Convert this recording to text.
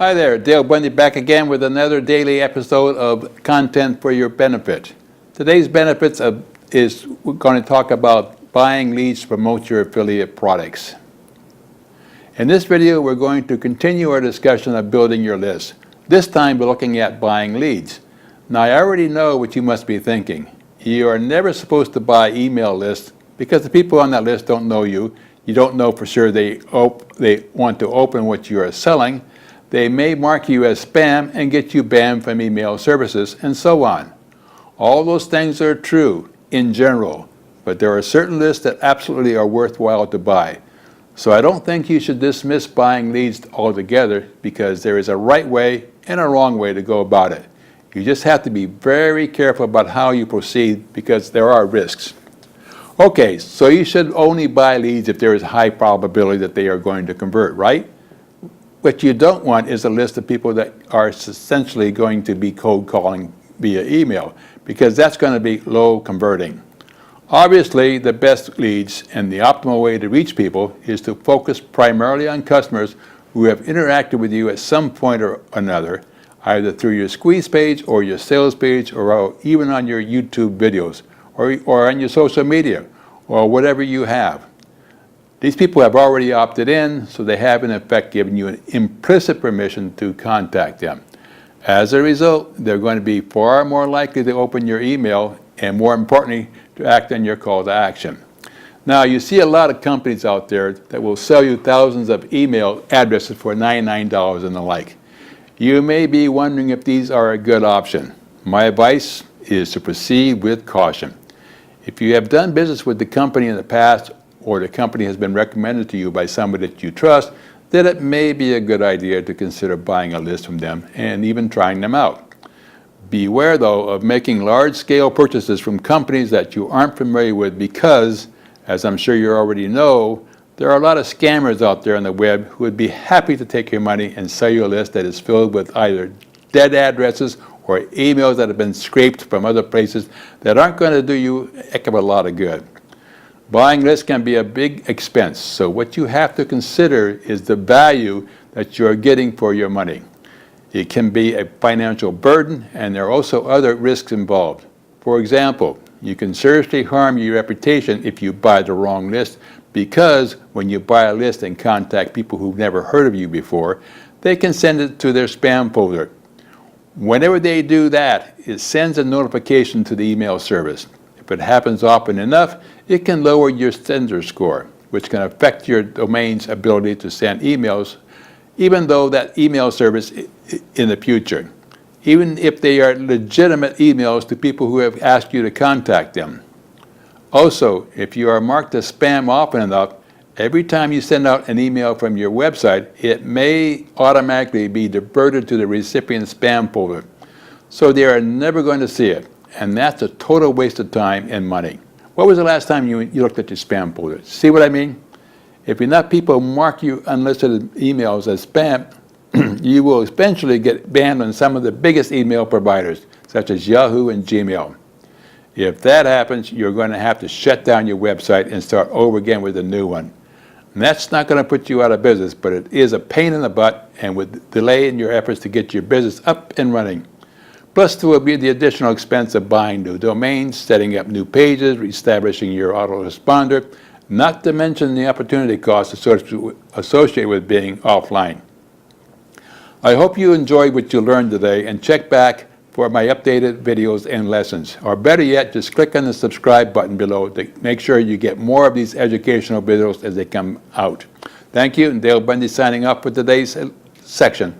Hi there, Dale Bundy back again with another daily episode of Content for Your Benefit. Today's benefits we're going to talk about buying leads to promote your affiliate products. In this video, we're going to continue our discussion of building your list. This time, we're looking at buying leads. Now, I already know what you must be thinking. You are never supposed to buy email lists because the people on that list don't know you. You don't know for sure they want to open what you are selling. They may mark you as spam and get you banned from email services, and so on. All those things are true in general, but there are certain lists that absolutely are worthwhile to buy. So I don't think you should dismiss buying leads altogether because there is a right way and a wrong way to go about it. You just have to be very careful about how you proceed because there are risks. Okay, so you should only buy leads if there is a high probability that they are going to convert, right? What you don't want is a list of people that are essentially going to be cold calling via email, because that's going to be low converting. Obviously, the best leads and the optimal way to reach people is to focus primarily on customers who have interacted with you at some point or another, either through your squeeze page or your sales page, or even on your YouTube videos, or on your social media, or whatever you have. These people have already opted in, so they have in effect given you an implicit permission to contact them. As a result, they're going to be far more likely to open your email and, more importantly, to act on your call to action. Now, you see a lot of companies out there that will sell you thousands of email addresses for $99 and the like. You may be wondering if these are a good option. My advice is to proceed with caution. If you have done business with the company in the past, or the company has been recommended to you by somebody that you trust, then it may be a good idea to consider buying a list from them and even trying them out. Beware, though, of making large-scale purchases from companies that you aren't familiar with because, as I'm sure you already know, there are a lot of scammers out there on the web who would be happy to take your money and sell you a list that is filled with either dead addresses or emails that have been scraped from other places that aren't going to do you a heck of a lot of good. Buying lists can be a big expense, so what you have to consider is the value that you're getting for your money. It can be a financial burden, and there are also other risks involved. For example, you can seriously harm your reputation if you buy the wrong list, because when you buy a list and contact people who've never heard of you before, they can send it to their spam folder. Whenever they do that, it sends a notification to the email service. If it happens often enough, it can lower your sender score, which can affect your domain's ability to send emails, even though that email service in the future, even if they are legitimate emails to people who have asked you to contact them. Also, if you are marked as spam often enough, every time you send out an email from your website, it may automatically be diverted to the recipient's spam folder, so they are never going to see it. And that's a total waste of time and money. What was the last time you looked at your spam folder? See what I mean? If enough people mark you unlisted emails as spam, you will eventually get banned on some of the biggest email providers, such as Yahoo and Gmail. If that happens, you're going to have to shut down your website and start over again with a new one. And that's not going to put you out of business, but it is a pain in the butt and would delay in your efforts to get your business up and running. Plus, there will be the additional expense of buying new domains, setting up new pages, establishing your autoresponder, not to mention the opportunity costs associated with being offline. I hope you enjoyed what you learned today, and check back for my updated videos and lessons. Or better yet, just click on the subscribe button below to make sure you get more of these educational videos as they come out. Thank you, and Dale Bundy signing off for today's section.